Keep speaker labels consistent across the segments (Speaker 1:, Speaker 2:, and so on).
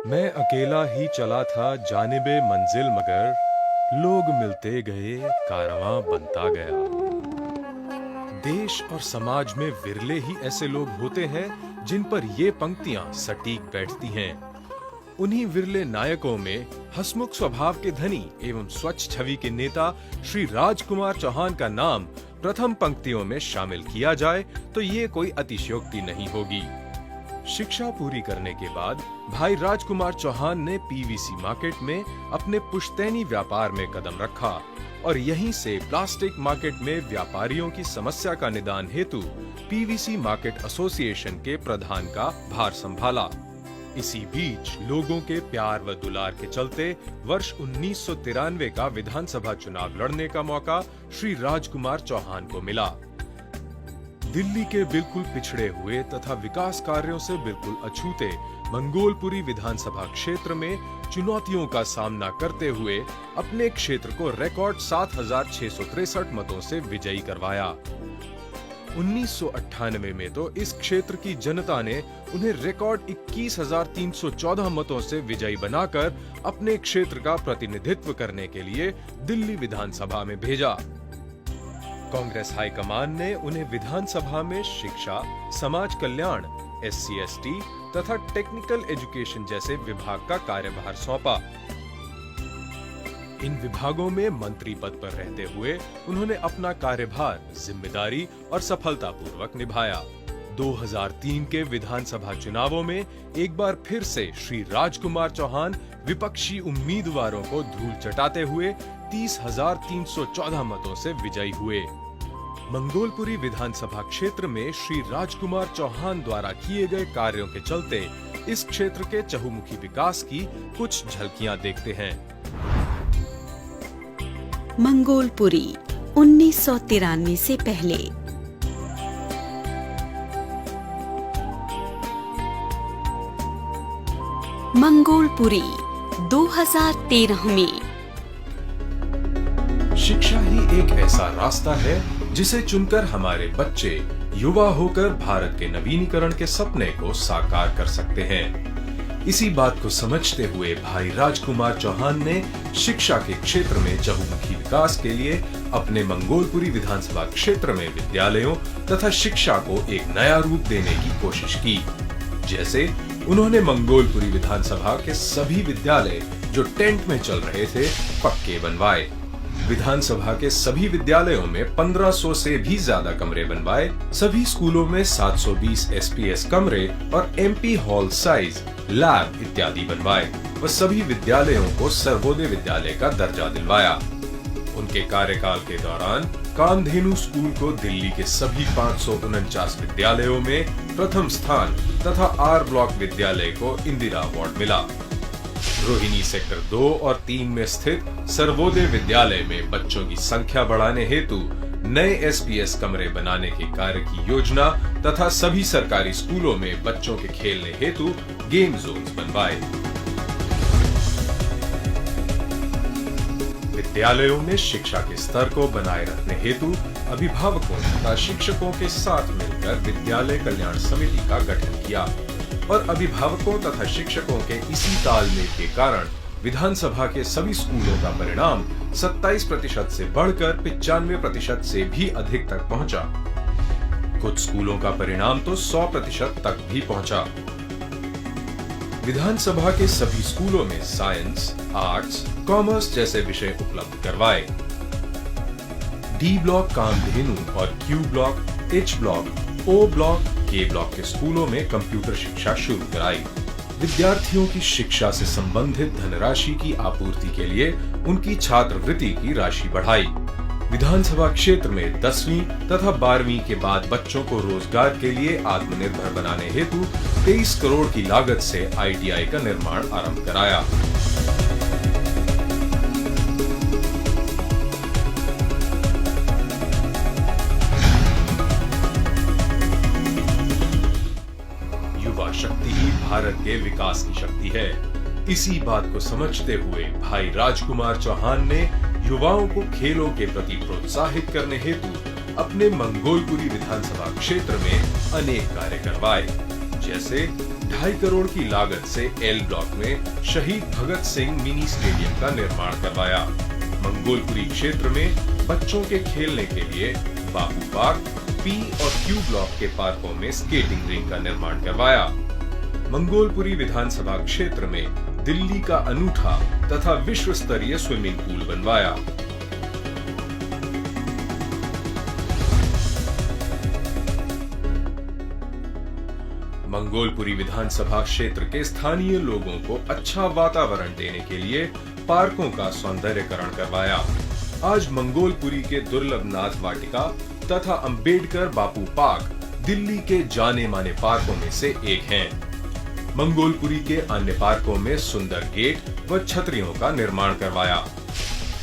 Speaker 1: मैं अकेला ही चला था जानिबे मंजिल मगर लोग मिलते गए कारवां बनता गया। देश और समाज में विरले ही ऐसे लोग होते हैं जिन पर ये पंक्तियां सटीक बैठती हैं। उन्हीं विरले नायकों में हंसमुख स्वभाव के धनी एवं स्वच्छ छवि के नेता श्री राजकुमार चौहान का नाम प्रथम पंक्तियों में शामिल किया जाए तो ये कोई अतिशयोक्ति नहीं होगी। शिक्षा पूरी करने के बाद भाई राजकुमार चौहान ने पीवीसी मार्केट में अपने पुश्तैनी व्यापार में कदम रखा और यहीं से प्लास्टिक मार्केट में व्यापारियों की समस्या का निदान हेतु पीवीसी मार्केट एसोसिएशन के प्रधान का भार संभाला। इसी बीच लोगों के प्यार व दुलार के चलते वर्ष 1993 का विधानसभा चुनाव लड़ने का मौका श्री राजकुमार चौहान को मिला। दिल्ली के बिल्कुल पिछड़े हुए तथा विकास कार्यों से बिल्कुल अछूते मंगोलपुरी विधानसभा क्षेत्र में चुनौतियों का सामना करते हुए अपने क्षेत्र को रिकॉर्ड 7,663 मतों से विजयी करवाया। 1998 में तो इस क्षेत्र की जनता ने उन्हें रिकॉर्ड 21,314 मतों से विजयी बनाकर अपने क्षेत्र का प्रतिनिधित्व करने के लिए दिल्ली विधानसभा में भेजा। कांग्रेस हाईकमान ने उन्हें विधानसभा में शिक्षा, समाज कल्याण, SC/ST तथा टेक्निकल एजुकेशन जैसे विभाग का कार्यभार सौंपा। इन विभागों में मंत्री पद पर रहते हुए उन्होंने अपना कार्यभार जिम्मेदारी और सफलतापूर्वक निभाया। 2003 के विधानसभा चुनावों में एक बार फिर से श्री राजकुमार चौहान विपक्षी उम्मीदवारों को धूल चटाते हुए 30,314 मतों से विजयी हुए। मंगोलपुरी विधानसभा क्षेत्र में श्री राजकुमार चौहान द्वारा किए गए कार्यों के चलते इस क्षेत्र के चहुमुखी विकास की कुछ झलकियां देखते हैं।
Speaker 2: मंगोलपुरी 1993 से पहले। मंगोलपुरी 2013 में।
Speaker 1: शिक्षा ही एक ऐसा रास्ता है जिसे चुनकर हमारे बच्चे युवा होकर भारत के नवीनीकरण के सपने को साकार कर सकते हैं। इसी बात को समझते हुए भाई राजकुमार चौहान ने शिक्षा के क्षेत्र में चहुमुखी विकास के लिए अपने मंगोलपुरी विधानसभा क्षेत्र में विद्यालयों तथा शिक्षा को एक नया रूप देने की कोशिश की। जैसे उन्होंने मंगोलपुरी विधानसभा के सभी विद्यालय जो टेंट में चल रहे थे पक्के बनवाए। विधानसभा के सभी विद्यालयों में 1500 से भी ज्यादा कमरे बनवाए। सभी स्कूलों में 720 SPS कमरे और MP हॉल साइज लैब इत्यादि बनवाए व सभी विद्यालयों को सर्वोदय विद्यालय का दर्जा दिलवाया। उनके कार्यकाल के दौरान कामधेनु स्कूल को दिल्ली के सभी 549 विद्यालयों में प्रथम स्थान तथा R ब्लॉक विद्यालय को इंदिरा अवार्ड मिला। रोहिणी सेक्टर 2 और 3 में स्थित सर्वोदय विद्यालय में बच्चों की संख्या बढ़ाने हेतु नए SPS कमरे बनाने के कार्य की योजना तथा सभी सरकारी स्कूलों में बच्चों के खेलने हेतु गेम जोन्स बनवाए। विद्यालयों में शिक्षा के स्तर को बनाए रखने हेतु अभिभावकों तथा शिक्षकों के साथ मिलकर विद्यालय कल्याण समिति का गठन किया और अभिभावकों तथा शिक्षकों के इसी तालमेल के कारण विधानसभा के सभी स्कूलों का परिणाम 27% से बढ़कर 95% से भी अधिक तक पहुंचा। कुछ स्कूलों का परिणाम तो 100% तक भी पहुंचा। विधानसभा के सभी स्कूलों में साइंस, आर्ट्स, कॉमर्स जैसे विषय उपलब्ध करवाए। D ब्लॉक कामधेनु और Q block, H block, O block, K block के स्कूलों में कंप्यूटर शिक्षा शुरू कराई। विद्यार्थियों की शिक्षा से संबंधित धनराशि की आपूर्ति के लिए उनकी छात्रवृत्ति की राशि बढ़ाई। विधानसभा क्षेत्र में 10वीं तथा 12वीं के बाद बच्चों को रोजगार के लिए आत्मनिर्भर बनाने हेतु 23 करोड़ की लागत से ITI का निर्माण आरंभ कराया। युवा शक्ति ही भारत के विकास की शक्ति है। इसी बात को समझते हुए भाई राजकुमार चौहान ने युवाओं को खेलों के प्रति प्रोत्साहित करने हेतु अपने मंगोलपुरी विधानसभा क्षेत्र में अनेक कार्य करवाए, जैसे 2.5 करोड़ की लागत से एल ब्लॉक में शहीद भगत सिंह मिनी स्टेडियम का निर्माण करवाया। मंगोलपुरी क्षेत्र में बच्चों के खेलने के लिए बापू पार्क, पी और क्यू ब्लॉक के पार्कों में स्केटिंग रिंग का निर्माण करवाया। मंगोलपुरी विधानसभा क्षेत्र में दिल्ली का अनूठा तथा विश्व स्तरीय स्विमिंग पूल बनवाया। मंगोलपुरी विधानसभा क्षेत्र के स्थानीय लोगों को अच्छा वातावरण देने के लिए पार्कों का सौंदर्यकरण करवाया। आज मंगोलपुरी के दुर्लभ नाथ वाटिका तथा अंबेडकर बापू पार्क दिल्ली के जाने माने पार्कों में से एक हैं। मंगोलपुरी के अन्य पार्कों में सुंदर गेट व छतरियों का निर्माण करवाया।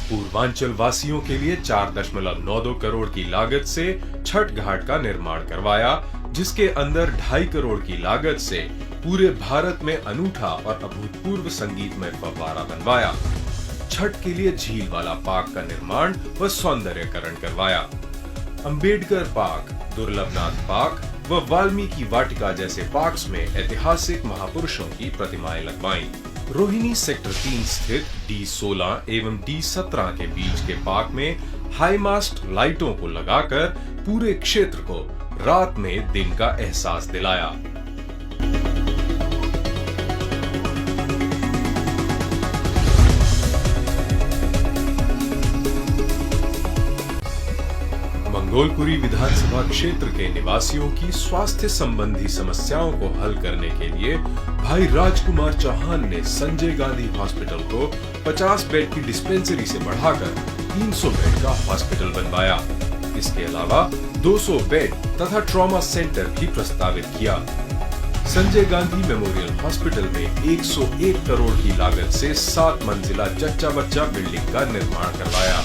Speaker 1: पूर्वांचल वासियों के लिए 4.92 करोड़ की लागत से छठ घाट का निर्माण करवाया, जिसके अंदर 2.5 करोड़ की लागत से पूरे भारत में अनूठा और अभूतपूर्व संगीतमय फव्वारा बनवाया। छठ के लिए झील वाला पार्क का निर्माण व सौंदर्यकरण करवाया। अंबेडकर पार्क, दुर्लभनाथ पार्क व वाल्मीकि वाटिका जैसे पार्क्स में ऐतिहासिक महापुरुषों की प्रतिमाएं लगवाईं। रोहिणी सेक्टर 3 स्थित D16 एवं D17 के बीच के पार्क में हाई मास्ट लाइटों को लगाकर पूरे क्षेत्र को रात में दिन का एहसास दिलाया। मंगोलपुरी विधानसभा क्षेत्र के निवासियों की स्वास्थ्य संबंधी समस्याओं को हल करने के लिए भाई राजकुमार चौहान ने संजय गांधी हॉस्पिटल को 50 बेड की डिस्पेंसरी से बढ़ाकर 300 बेड का हॉस्पिटल बनवाया। इसके अलावा 200 बेड तथा ट्रॉमा सेंटर भी प्रस्तावित किया। संजय गांधी मेमोरियल हॉस्पिटल में 101 करोड़ की लागत से 7 मंजिला जच्चा बच्चा बिल्डिंग का निर्माण करवाया।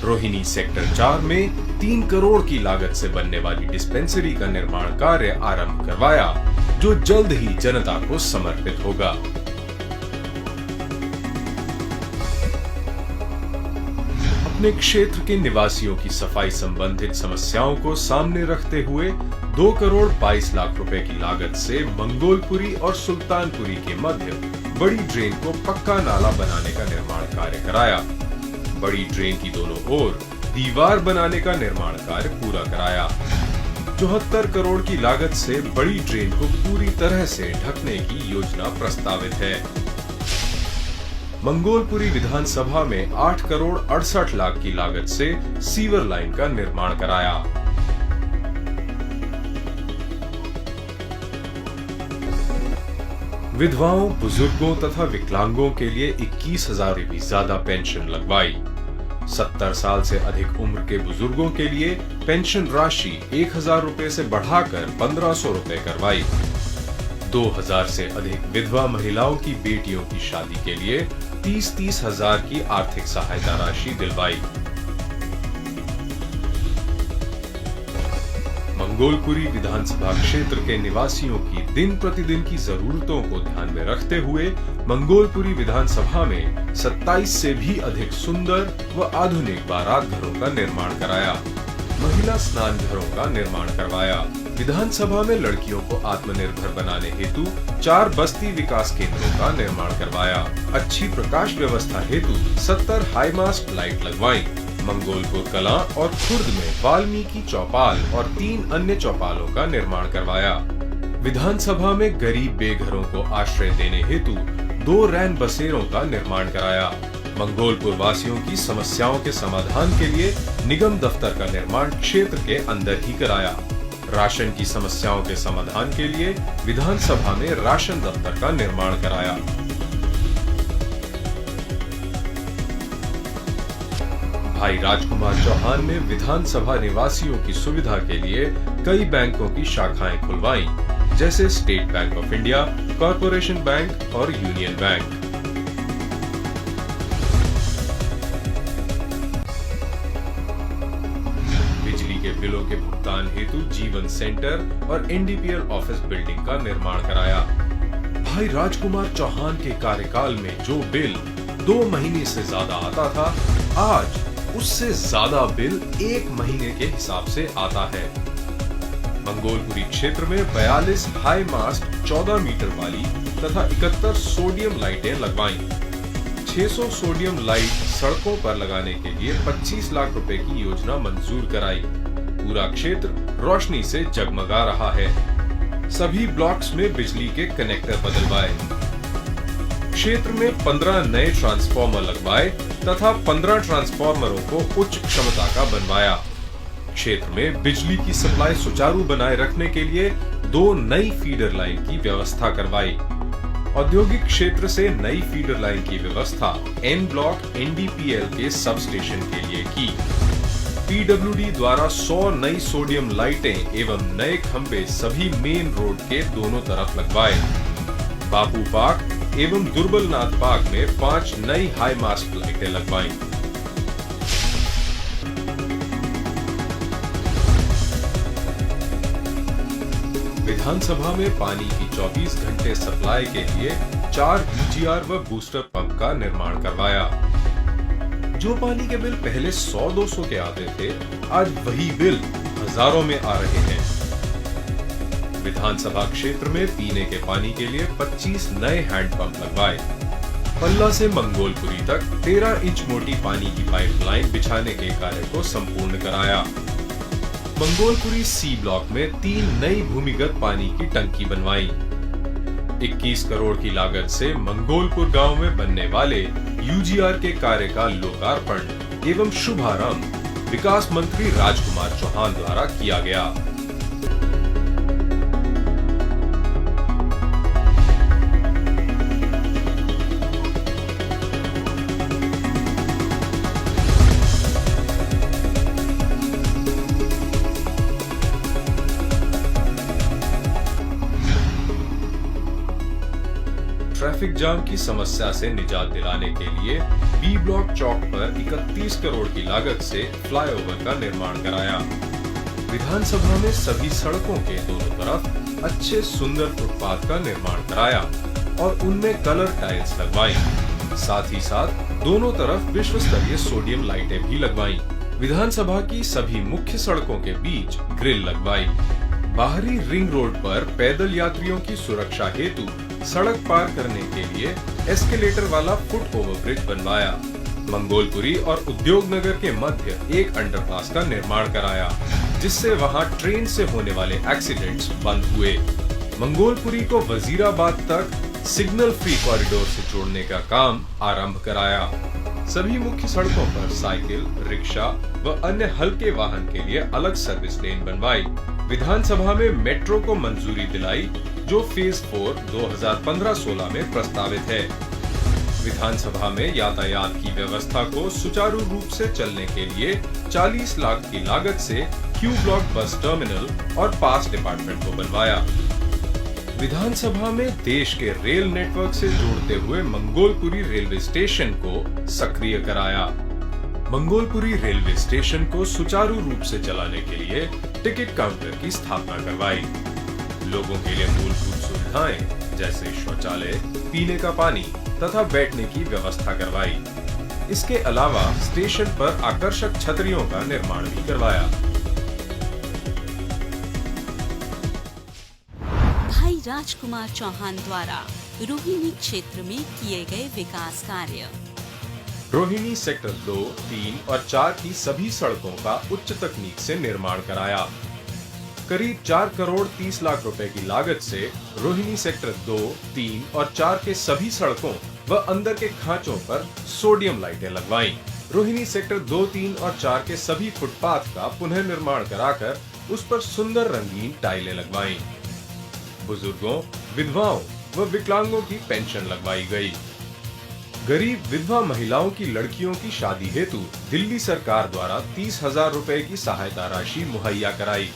Speaker 1: रोहिणी सेक्टर 4 में 3 करोड़ की लागत से बनने वाली डिस्पेंसरी का निर्माण कार्य आरंभ करवाया, जो जल्द ही जनता को समर्पित होगा। अपने क्षेत्र के निवासियों की सफाई संबंधित समस्याओं को सामने रखते हुए 2 करोड़ 22 लाख रुपए की लागत से मंगोलपुरी और सुल्तानपुरी के मध्य बड़ी ड्रेन को पक्का नाला बनाने का निर्माण कार्य कराया। बड़ी ड्रेन की दोनों ओर दीवार बनाने का निर्माण कार्य पूरा कराया। 74 करोड़ की लागत से बड़ी ड्रेन को पूरी तरह से ढकने की योजना प्रस्तावित है। मंगोलपुरी विधानसभा में 8 करोड़ 68 लाख की लागत से सीवर लाइन का निर्माण कराया। विधवाओं, बुजुर्गों तथा विकलांगों के लिए 21,000 से भी ज्यादा पेंशन लगवाई। 70 साल से अधिक उम्र के बुजुर्गों के लिए पेंशन राशि 1,000 रुपए से बढ़ाकर 1,500 रुपए करवाई। 2,000 से अधिक विधवा महिलाओं की बेटियों की शादी के लिए 30-30 हजार की आर्थिक सहायता राशि दिलवाई। मंगोलपुरी विधानसभा क्षेत्र के निवासियों की दिन प्रतिदिन की जरूरतों को ध्यान में रखते हुए मंगोलपुरी विधानसभा में 27 से भी अधिक सुंदर व आधुनिक बारात घरों का निर्माण कराया। महिला स्नान घरों का निर्माण करवाया। विधानसभा में लड़कियों को आत्मनिर्भर बनाने हेतु 4 बस्ती विकास केंद्रों का निर्माण करवाया। अच्छी प्रकाश व्यवस्था हेतु 70 हाई मास्ट लाइट लगवाई। मंगोलपुर कला और खुर्द में वाल्मीकि चौपाल और 3 अन्य चौपालों का निर्माण करवाया। विधानसभा में गरीब बेघरों को आश्रय देने हेतु 2 रैन बसेरों का निर्माण कराया। मंगोलपुर वासियों की समस्याओं के समाधान के लिए निगम दफ्तर का निर्माण क्षेत्र के अंदर ही कराया। राशन की समस्याओं के समाधान के लिए विधानसभा में राशन दफ्तर का निर्माण कराया। भाई राजकुमार चौहान ने विधानसभा निवासियों की सुविधा के लिए कई बैंकों की शाखाएं खुलवाई, जैसे state bank of India, corporation bank और यूनियन बैंक। बिजली के बिलों के भुगतान हेतु जीवन सेंटर और एनडीपीएल ऑफिस बिल्डिंग का निर्माण कराया। भाई राजकुमार चौहान के कार्यकाल में जो बिल 2 महीने से ज्यादा आता था, आज उससे ज्यादा बिल 1 महीने के हिसाब से आता है। मंगोलपुरी क्षेत्र में 42 हाई मास्ट 14 मीटर वाली तथा 71 सोडियम लाइटें लगवाईं। 600 सोडियम लाइट सड़कों पर लगाने के लिए 25 लाख रुपए की योजना मंजूर कराई। पूरा क्षेत्र रोशनी से जगमगा रहा है। सभी ब्लॉक्स में बिजली के कनेक्टर बदलवाए। क्षेत्र में 15 नए ट्रांसफार्मर लगवाए तथा 15 ट्रांसफार्मरों को उच्च क्षमता का बनवाया। क्षेत्र में बिजली की सप्लाई सुचारू बनाए रखने के लिए 2 नई फीडर लाइन की व्यवस्था करवाई। औद्योगिक क्षेत्र से नई फीडर लाइन की व्यवस्था एन ब्लॉक एनडीपीएल के सब स्टेशन के लिए की। पीडब्ल्यूडी द्वारा 100 नई सोडियम लाइटें एवं नए खंभे सभी मेन रोड के दोनों तरफ लगवाए। बापू पार्क एवं दुर्बलनाथ पार्क में 5 नई हाई मास्ट लाइटें लगवाई। विधानसभा में पानी की 24 घंटे सप्लाई के लिए 4 यूजीआर व बूस्टर पंप का निर्माण करवाया। जो पानी के बिल पहले 100-200 के आते थे, आज वही बिल हजारों में आ रहे हैं। विधानसभा क्षेत्र में पीने के पानी के लिए 25 नए हैंडपंप लगवाए। पल्ला से मंगोलपुरी तक 13 इंच मोटी पानी की पाइपलाइन बिछाने के कार्य को संपूर्ण कराया। मंगोलपुरी सी ब्लॉक में 3 नई भूमिगत पानी की टंकी बनवाई। 21 करोड़ की लागत से मंगोलपुर गांव में बनने वाले यूजीआर के कार्य का लोकार्पण एवं शुभारंभ विकास मंत्री राजकुमार चौहान द्वारा किया गया। ट्रैफिक जाम की समस्या से निजात दिलाने के लिए बी ब्लॉक चौक पर 31 करोड़ की लागत से फ्लाईओवर का निर्माण कराया। विधानसभा में सभी सड़कों के दोनों तरफ अच्छे सुंदर फुटपाथ का निर्माण कराया और उनमें कलर टाइल्स लगवाई। साथ ही साथ दोनों तरफ विश्व स्तरीय सोडियम लाइटें भी लगवाई। विधानसभा की सभी मुख्य सड़कों के बीच ग्रिल लगवाई। बाहरी रिंग रोड पर पैदल यात्रियों की सुरक्षा हेतु सड़क पार करने के लिए एस्केलेटर वाला फुट ओवरब्रिज बनवाया। मंगोलपुरी और उद्योग नगर के मध्य एक अंडरपास का निर्माण कराया, जिससे वहां ट्रेन से होने वाले एक्सीडेंट्स बंद हुए। मंगोलपुरी को वजीराबाद तक सिग्नल फ्री कॉरिडोर से जोड़ने का काम आरंभ कराया। सभी मुख्य सड़कों पर साइकिल, रिक्शा व अन्य हल्के वाहन के लिए अलग सर्विस लेन बनवाई। विधानसभा में मेट्रो को मंजूरी दिलाई, जो फेज 4 2015-16 में प्रस्तावित है। विधानसभा में यातायात की व्यवस्था को सुचारू रूप से चलने के लिए 40 लाख की लागत से क्यू ब्लॉक बस टर्मिनल और पास डिपार्टमेंट को बनवाया। विधानसभा में देश के रेल नेटवर्क से जोड़ते हुए मंगोलपुरी रेलवे स्टेशन को सक्रिय कराया। मंगोलपुरी रेलवे स्टेशन को सुचारू रूप से चलाने के लिए टिकट काउंटर की स्थापना करवाई। लोगों के लिए मूलभूत सुविधाएं जैसे शौचालय, पीने का पानी तथा बैठने की व्यवस्था करवाई। इसके अलावा स्टेशन पर आकर्षक छतरियों का निर्माण भी करवाया।
Speaker 2: भाई राजकुमार चौहान द्वारा रोहिणी क्षेत्र में किए गए विकास कार्य।
Speaker 1: रोहिणी सेक्टर 2, 3 और 4 की सभी सड़कों का उच्च तकनीक से निर्माण कराया। करीब 4 करोड़ 30 लाख रुपए की लागत से रोहिणी सेक्टर 2, 3 और 4 के सभी सड़कों व अंदर के खांचों पर सोडियम लाइटें लगवाईं। रोहिणी सेक्टर 2, 3 और 4 के सभी फुटपाथ का पुनः निर्माण कराकर उस पर सुंदर रंगीन टाइलें लगवाईं। बुजुर्गों, विधवाओं व विकलांगों की पेंशन लगवाई गई। गरीब विधवा महिलाओं की लड़कियों की शादी हेतु दिल्ली सरकार द्वारा 30,000 रुपए की सहायता राशि मुहैया कराई।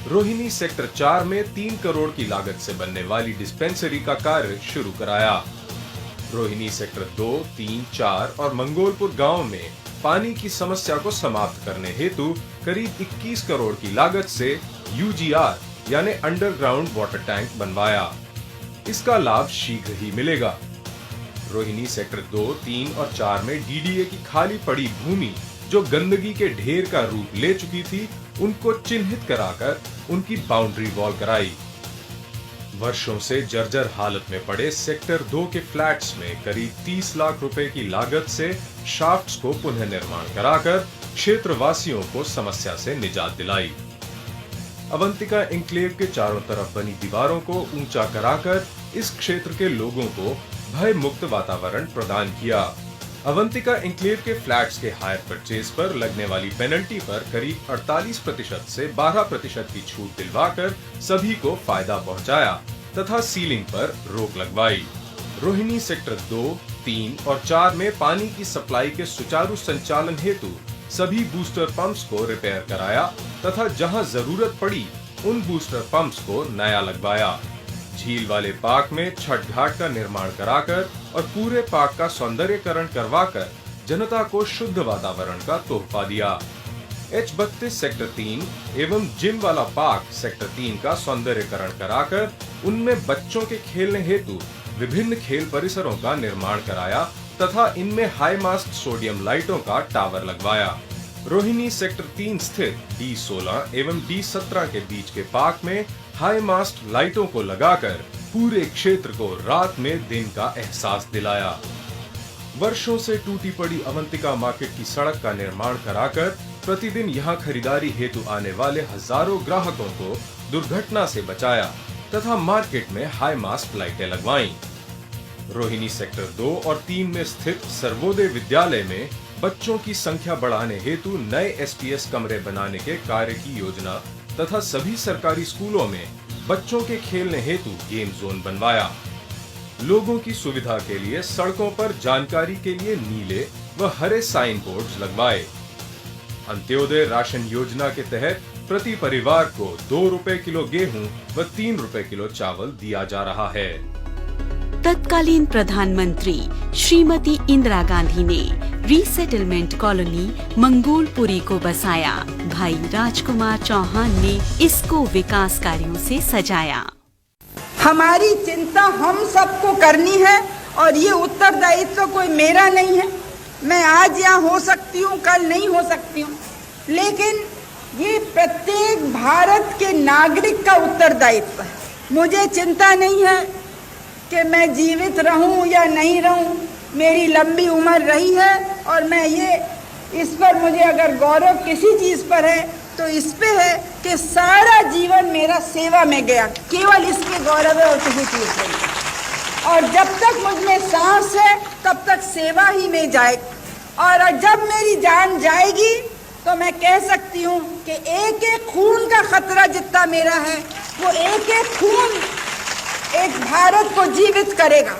Speaker 1: रोहिणी सेक्टर 4 में 3 करोड़ की लागत से बनने वाली डिस्पेंसरी का कार्य शुरू कराया। रोहिणी सेक्टर 2, 3, 4 और मंगोलपुर गांव में पानी की समस्या को समाप्त करने हेतु करीब 21 करोड़ की लागत से यूजीआर यानी अंडरग्राउंड वाटर टैंक बनवाया। इसका लाभ शीघ्र ही मिलेगा। रोहिणी सेक्टर 2, 3 और 4 में डीडीए की खाली पड़ी भूमि जो गंदगी के ढेर का रूप ले चुकी थी, उनको चिन्हित कराकर उनकी बाउंड्री वॉल कराई। वर्षों से जर्जर हालत में पड़े सेक्टर 2 के फ्लैट्स में करीब 30 लाख रुपए की लागत से शाफ्ट्स को पुनः निर्माण कराकर क्षेत्रवासियों को समस्या से निजात दिलाई। अवंतिका एन्क्लेव के चारों तरफ बनी दीवारों को ऊंचा कराकर इस क्षेत्र के लोगों को भय मुक्त वातावरण प्रदान किया। अवंतिका एन्क्लेव के फ्लैट्स के हायर परचेज पर लगने वाली पेनल्टी पर करीब 48% से 12% की छूट दिलवाकर सभी को फायदा पहुंचाया तथा सीलिंग पर रोक लगवाई। रोहिणी सेक्टर 2, 3 और 4 में पानी की सप्लाई के सुचारू संचालन हेतु सभी बूस्टर पंप्स को रिपेयर कराया तथा जहां जरूरत पड़ी उन बूस्टर पंप्स को नया लगवाया। झील वाले पार्क में छठ घाट का निर्माण कराकर और पूरे पार्क का सौंदर्यकरण करवाकर जनता को शुद्ध वातावरण का तोहफा दिया। H32 सेक्टर 3 एवं जिम वाला पार्क सेक्टर 3 का सौंदर्यकरण कराकर उनमें बच्चों के खेलने हेतु विभिन्न खेल परिसरों का निर्माण कराया तथा इनमें हाई मास्ट सोडियम लाइटों का टावर लगवाया। रोहिणी सेक्टर 3 स्थित D16 एवं D17 के बीच के पार्क में हाई मास्ट लाइटों को लगाकर पूरे क्षेत्र को रात में दिन का एहसास दिलाया। वर्षों से टूटी पड़ी अवंतिका मार्केट की सड़क का निर्माण कराकर प्रतिदिन यहां खरीदारी हेतु आने वाले हजारों ग्राहकों को दुर्घटना से बचाया तथा मार्केट में हाई मास्ट लाइटें लगवाईं। रोहिणी सेक्टर 2 और 3 में स्थित सर्वोदय विद्यालय में बच्चों की संख्या बढ़ाने हेतु नए SPS कमरे बनाने के कार्य की योजना तथा सभी सरकारी स्कूलों में बच्चों के खेलने हेतु गेम जोन बनवाया। लोगों की सुविधा के लिए सड़कों पर जानकारी के लिए नीले व हरे साइन बोर्ड लगवाए। अंत्योदय राशन योजना के तहत प्रति परिवार को 2 रुपए किलो गेहूं व 3 रुपए किलो चावल दिया जा रहा है।
Speaker 2: तत्कालीन प्रधानमंत्री श्रीमती इंदिरा गांधी ने रीसेटलमेंट कॉलोनी मंगोलपुरी को बसाया। भाई राजकुमार चौहान ने इसको विकास कार्यों से सजाया।
Speaker 3: हमारी चिंता हम सबको करनी है और ये उत्तरदायित्व कोई मेरा नहीं है। मैं आज यहाँ हो सकती हूँ, कल नहीं हो सकती हूँ, लेकिन ये प्रत्येक भारत के नागरिक का उत्तरदायित्व है। मुझे चिंता नहीं है कि मैं जीवित रहूं या नहीं रहूं, मेरी लंबी उम्र रही है और मैं ये इस पर मुझे अगर गौरव किसी चीज़ पर है तो इस पे है कि सारा जीवन मेरा सेवा में गया, केवल इसके गौरव है और किसी चीज़ नहीं। और जब तक मुझ में सांस है तब तक सेवा ही में जाए और जब मेरी जान जाएगी तो मैं कह सकती हूँ कि एक एक खून का खतरा जितना मेरा है वो एक एक खून एक भारत को जीवित करेगा।